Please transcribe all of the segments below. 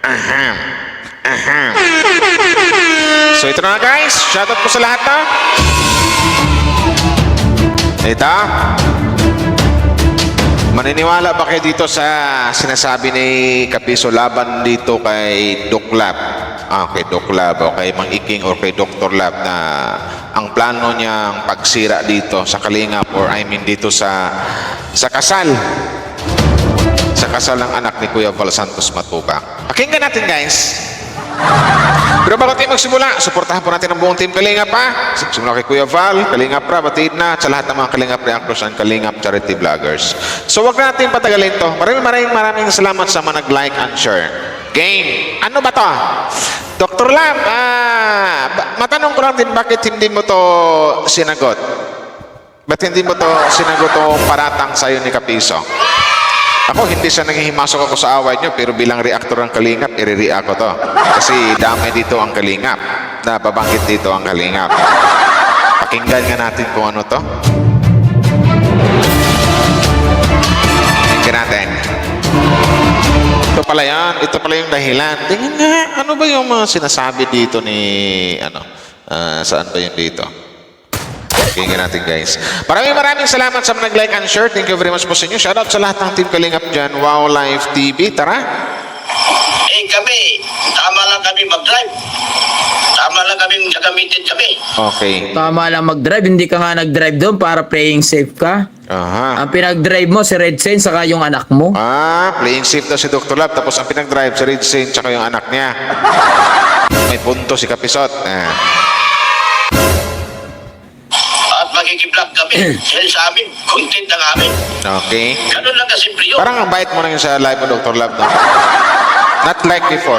Ahem. Ahem. So ito na guys, shoutout po sa lahat na. Ito. Maniniwala ba kayo dito sa sinasabi ni Kapiso laban dito kay Doc Lab? Kay Doc Lab o kay Mang Iking o kay Dr. Lab na ang plano niyang pagsira dito sa Kalingap or I mean dito sa kasal. Sa kasal ng anak ni Kuya Val Santos Matubang. Pakinggan natin guys. Pero bago tayo magsimula, suportahan po natin ang buong team Kalingap ha. Simula kay Kuya Val, Kalingap Ra, batid na sa lahat ng mga Kalingap Reactors and Kalingap Charity Vloggers. So wag na natin patagalin to. Maraming salamat sa mga nag-like and share. Game. Ano ba to? Dr. Lab, matanong ko lang din bakit hindi mo to sinagot? Ba't hindi mo to sinagot o paratang sa'yo ni Kapiso? Ako, hindi siya nanghihimasok ako sa away nyo, pero bilang reactor ng Kalingap, i-react ko to. Kasi damay dito ang Kalingap. Nababanggit dito ang Kalingap. Pakinggan nga natin kung ano to. Pakinggan natin. Ito pala yan. Ito pala yung dahilan. Tingnan nga, ano ba yung mga sinasabi dito ni, saan ba yun dito? Pakinggan natin guys. Maraming salamat sa mga nag-like and share. Thank you very much po sa inyo. Shoutout sa lahat ng team Kalingap dyan. Wow Live TV. Tara. Kami, tama lang kami mag-drive. Tama lang kami gagamitin kami. Okay. Tama lang mag-drive, hindi ka nga nag-drive doon para playing safe ka. Aha. Ang pinag-drive mo si Red Saint saka yung anak mo. Playing safe daw si Dr. Lab. Tapos ang pinag-drive si Red Saint tsaka yung anak niya. May punto si Kapisot. At magkikiblog kami. Dahil sa amin, content ang amin. Okay. Ganun lang kasi yun. Parang ang bait mo na yun sa live mo, Dr. Lab. No? Not like before.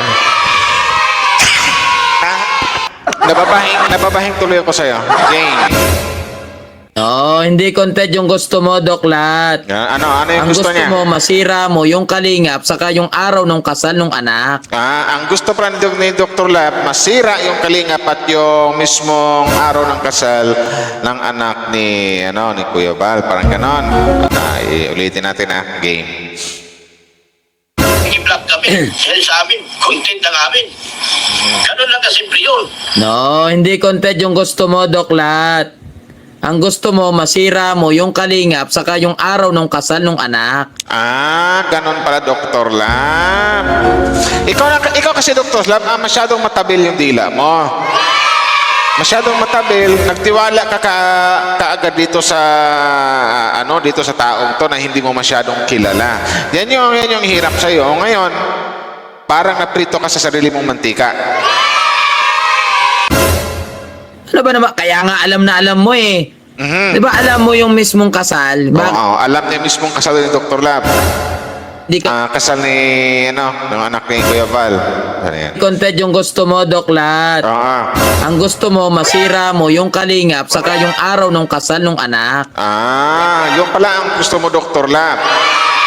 Nababahing tuloy ako sa'yo. Game. No, hindi content yung gusto mo, Doklat. Ano yung Ang gusto niya? mo, masira mo yung Kalingap saka yung araw ng kasal ng anak. Ang gusto pa ni Dr. Lab, masira yung Kalingap at yung mismong araw ng kasal ng anak ni Kuya Val. Parang ganon. Ulitin natin game. Magkikiblog kami. Dahil sa amin, content ang amin. Ganun lang kasi yun. No, hindi content yung gusto mo, Doklat. Ang gusto mo, masira mo yung Kalingap saka yung araw ng kasal ng anak. Ganon pala, Dr. Lab. Ikaw kasi, Dr. Lab, masyadong matabil yung dila mo. Masyadong matabil. Nagtiwala ka kaagad dito sa dito sa taong to na hindi mo masyadong kilala. Yan yung hirap sa iyo. Ngayon, parang naprito ka sa sarili mong mantika. Ano ba naman? Kaya nga alam mo eh. Di ba alam mo yung mismong kasal? Oo, alam niya mismong kasal ni Dr. Lab. Di ka Kasal ni, ng anak ni Kuya Val. Ano yan? content yung gusto mo, Doklat. Oo. Ang gusto mo, masira mo yung Kalingap saka yung araw ng kasal ng anak. Yung pala ang gusto mo, Dr. Lab.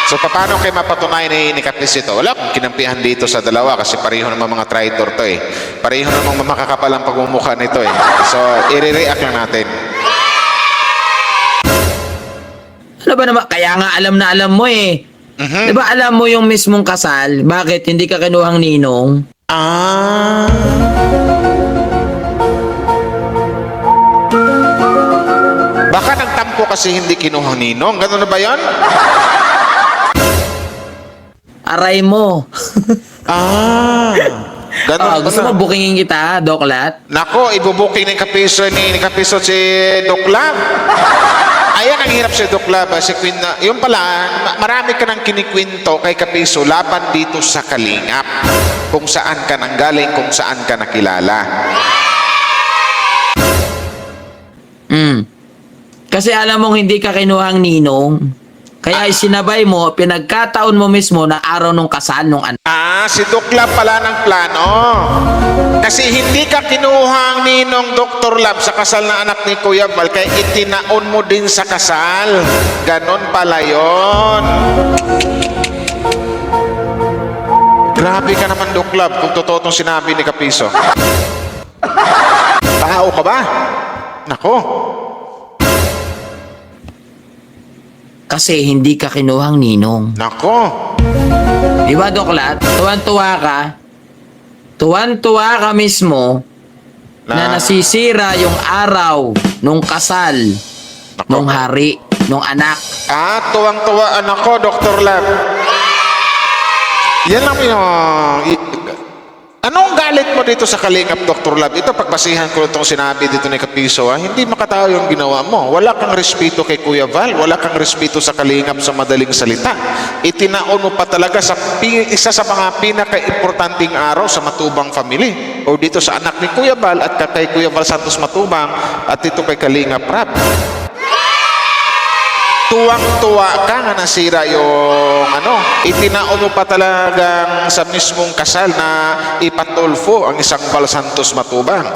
So, paano kayo mapatunayan ni Kapis ito? Wala akong kinampihan dito sa dalawa kasi pareho naman mga traitor to eh. Pareho naman makakapal ang pagmumukha nito eh. So, i-react lang natin. Ano ba naman? Kaya nga alam mo eh. Di ba alam mo yung mismong kasal? Bakit hindi ka kinuhang ninong? Baka nagtampo kasi hindi kinuha ninong. Ganun na ba yan? Aray mo. Ganun Gusto mo bookingin kita, Doklat? Nako, ibubuking ni Kapiso si Doc Lab. Ayan ang hirap si Doc Lab. Si Queen na, yung pala, marami ka nang kinikwento kay Kapiso laban dito sa Kalingap. Kung saan ka nanggaling, kung saan ka nakilala. Kasi alam mong hindi ka kinuhang ninong. Kaya isinabay mo, pinagkataon mo mismo na araw ng kasal ng anak. Si Doc Lab pala ng plano. Kasi hindi ka kinuhang ninong Dr. Lab sa kasal ng anak ni Kuya Val, kaya itinaon mo din sa kasal. Ganon pala yun. Grabe ka naman, Doc Lab, kung totoo itong sinabi ni Kapiso. Tao ka ba? Nako. Kasi hindi ka kinuhang ninong. Nako. Di ba, Doklat? Tuwan-tuwa ka. Tuwan-tuwa ka mismo na nasisira yung araw nung kasal nung hari, nung anak. Tuwang-tuwa anak ko, Dr. Lab. Yan lang yung... Anong galit mo dito sa Kalingap, Dr. Lab? Ito, pagbasihan ko itong sinabi dito ni Kapiso, hindi makatao yung ginawa mo. Wala kang respeto kay Kuya Val, wala kang respeto sa Kalingap sa madaling salita. Itinaon mo pa talaga sa isa sa mga pinaka-importanting araw sa Matubang family. O dito sa anak ni Kuya Val at kay Kuya Val Santos Matubang at dito kay Kalingap Rap. Tuwang-tuwa ka nga nasira yung itinaon mo pa talagang sa mismong kasal na ipatulfo ang isang Val Santos Matubang.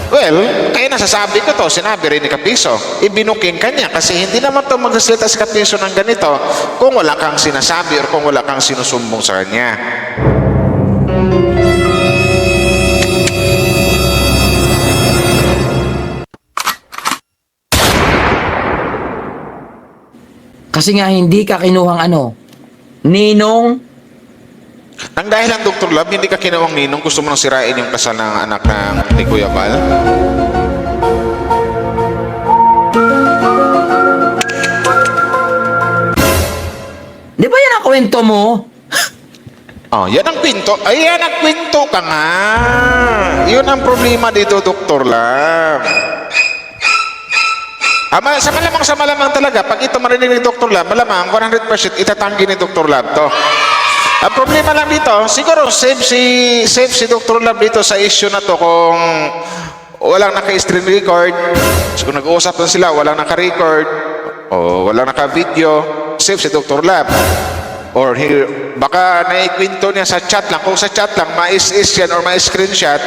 Well, kaya nasasabi ko to, sinabi rin ni Kapiso, ibinuking ka niya kasi hindi naman to magsasalita si Kapiso ng ganito kung wala kang sinasabi or kung wala kang sinusumbong sa kanya. Kasi nga hindi ka kinuhang ninong. Nang dahil lang, Dr. Lab, hindi ka kinawang ninong, gusto mo nang sirain yung kasal ng anak ni Kuya Val? Di ba yan ang kwento mo? Yan ang kwento. Yan ang kwento ka nga. Yun ang problema dito, Dr. Lab. Sa malamang talaga, pag ito marinig ni Dr. Lab, malamang 100% itatanggi ni Dr. Lab to. Ang problema lang dito, siguro safe si Dr. Lab dito sa issue na to kung walang naka-stream record. So, kung nag-uusap na sila, walang naka-record o walang naka-video, safe si Dr. Lab. Or baka naikwento niya sa chat lang. Kung sa chat lang, mais-is yan or mais-screenshot,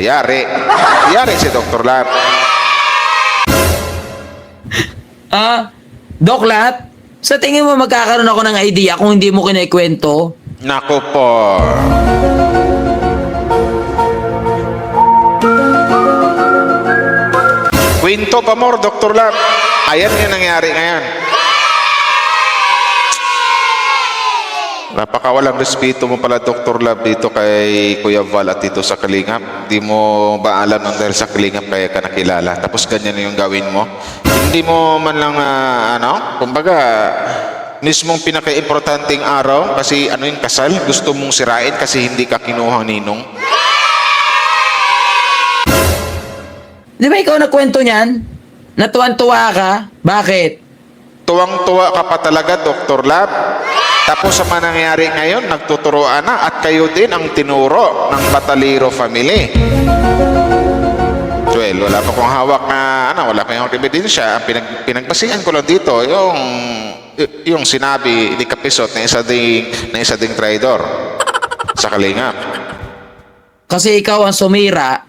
yari si Dr. Lab. Doklat, sa tingin mo magkakaroon ako ng idea kung hindi mo kinikwento? Nako po. Kwento pa more, Dr. Lab. Ayan yung nangyari ngayon. Napakawalang respeto mo pala, Dr. Lab, dito kay Kuya Val at dito sa Kalingap. Hindi mo ba alam nang dahil sa Kalingap kaya ka nakilala? Tapos ganyan na yung gawin mo. Hindi mo man lang, kumbaga, mismong pinaka-importanting araw, kasi yung kasal, gusto mong sirain kasi hindi ka kinuhang ninong. Di ba ikaw nagkwento niyan? Natuwan-tuwa ka? Bakit? Tuwang-tuwa ka pa talaga, Dr. Lab. Tapos sa manangyari ngayon, nagtuturoan na at kayo din ang tinuro ng Bataliro family. Well, wala pa kong hawak na, wala pa yung ebidensya. Pinagbasihan ko lang dito, yung sinabi ni Kapisot na isa ding traidor sa Kalingap. Kasi ikaw ang sumira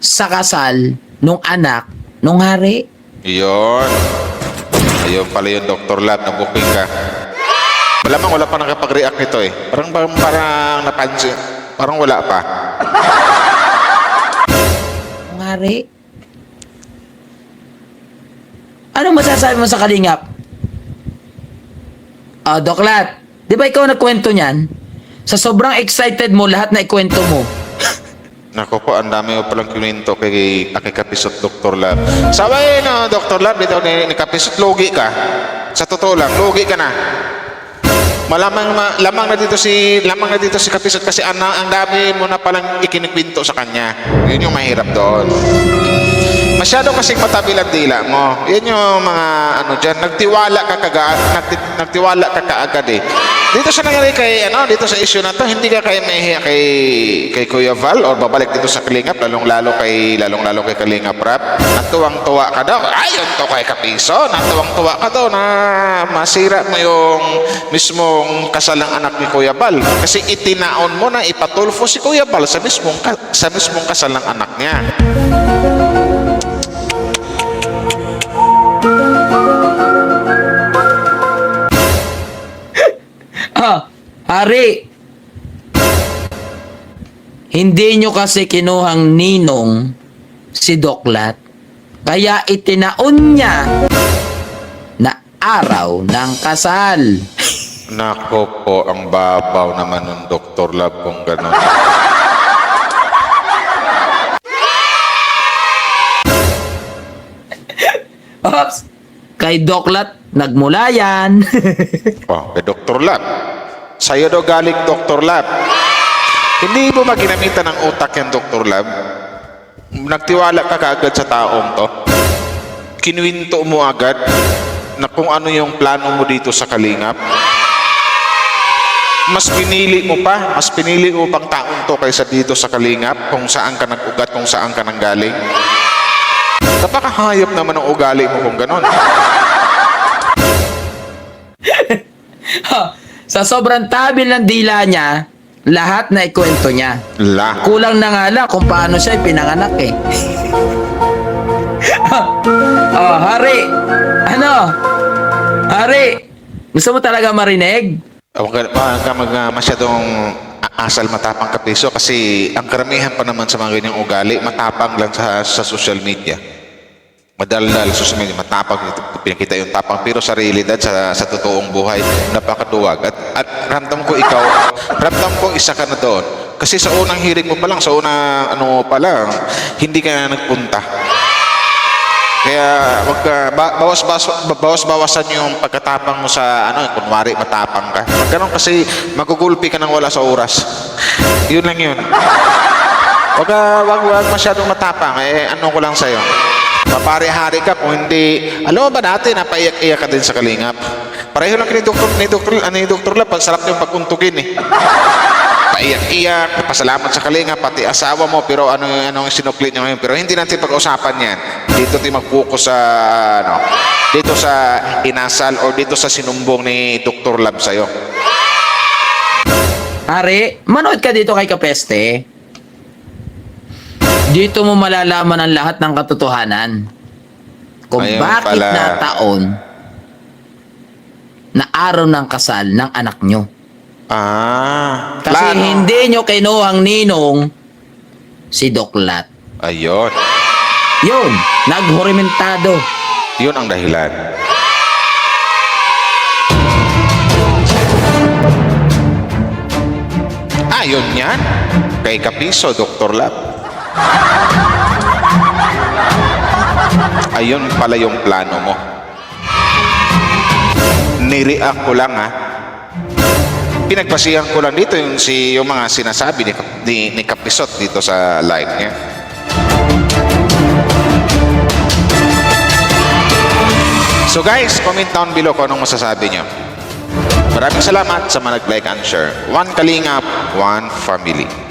sa kasal nung anak nung hari. Yun. Ayun pala yung Dr. Lab, nabuking ka. Malamang wala pa nakapag-react nito eh. Parang napansin. Parang wala pa. Nung hari? Ano masasabi mo sa Kalingap? Doklat, di ba ikaw nagkwento niyan? Sa sobrang excited mo, lahat na ikwento mo. Naku po, ang dami mo palang kinuwento kay Kapisot, Dr. Lab. Sabay na, Dr. Lab, dito ni Kapisot, logi ka. Sa totoo lang, logi ka na. Lamang na dito si Kapisot kasi ang dami mo na palang ikinikwento sa kanya. Yun yung mahirap doon. Masyado kasing matabil ang dila mo. Yan yung mga dyan, nagtiwala ka kaagad eh. Dito sa nangyari dito sa issue na to, hindi ka kaya mahihiya kay Kuya Val or babalik dito sa Kalingap, lalong-lalo kay Kalingap Rap. Natuwang-tuwa ka daw. Ayun to kay Kapiso. Natuwang-tuwa ka daw na masira mo yung mismong kasal ng anak ni Kuya Val. Kasi itinaon mo na ipatulfo si Kuya Val sa mismong kasal ng anak niya. Hari, hindi nyo kasi kinuhang ninong si Doklat, kaya itinaon niya na araw ng kasal. Nako po, ang babaw naman ng Dr. Lab kung gano'n. Oops! Kay Doklat, nagmula yan. Oh, kay Dr. Lab. Sa'yo daw galing Dr. Lab. Hindi mo maginamitan ng utak yan, Dr. Lab. Nagtiwala ka kaagad sa taong to. Kinuwinto mo agad na kung ano yung plano mo dito sa Kalingap. Mas pinili mo pang taong to kaysa dito sa Kalingap kung saan ka nag-ugat, kung saan ka nanggaling. Napakahayop naman ang ugali mo kung ganon. Sa sobrang tabil ng dila niya, lahat na ikwento niya. Lahat. Kulang na nga lang kung paano siya pinanganak eh. Oh, Hari! Ano? Hari! Gusto mo talaga marinig? Huwag ka masyadong asal matapang kapiso kasi ang karamihan pa naman sa mga ganyang ugali, matapang lang sa social media. Madaldal sa social media, matapang, pinakita yung tapang, pero sa realidad, sa totoong buhay, napakaduwag. At ramdam ko isa ka na doon. Kasi sa unang hiring mo pa lang, sa unang hindi ka na nagpunta. Kaya wag ka, bawas-bawasan yung pagkatapang mo sa kunwari matapang ka. Pag ganun kasi magugulpi ka ng wala sa oras. Yun lang yun. Wag masyadong matapang. Ano ko lang sa'yo. Mapare-hari ka kung hindi. Alam mo ba dati napaiyak-iyak ka din sa Kalingap? Pareho lang ni Dr. Lab, ang sarap yung pag-untugin eh. Paiyak-iyak, pasalamat sa Kalingap, pati asawa mo, pero anong sinukli niya ngayon. Pero hindi natin pag-usapan yan. Dito tayo mag-focus sa, dito sa inasal or dito sa sinumbong ni Dr. Lab sa'yo. Hari, manood ka dito kay Kapeste. Dito mo malalaman ang lahat ng katotohanan. Kung Ayun bakit pala. na taon na araw ng kasal ng anak nyo. Kasi Plano. hindi nyo kinuhang ninong si Doklat. Ayun. Yun, naghurimentado. Yun ang dahilan. Yun yan. Kay Kapiso, Dr. Lab. Ayun pala yung plano mo. Nireact ko lang Pinagpasihan ko lang dito yung mga sinasabi ni Kapisot dito sa live niya. So guys, comment down below kung anong masasabi nyo. Maraming salamat sa mga nag-like and share. One Kalingap, one family.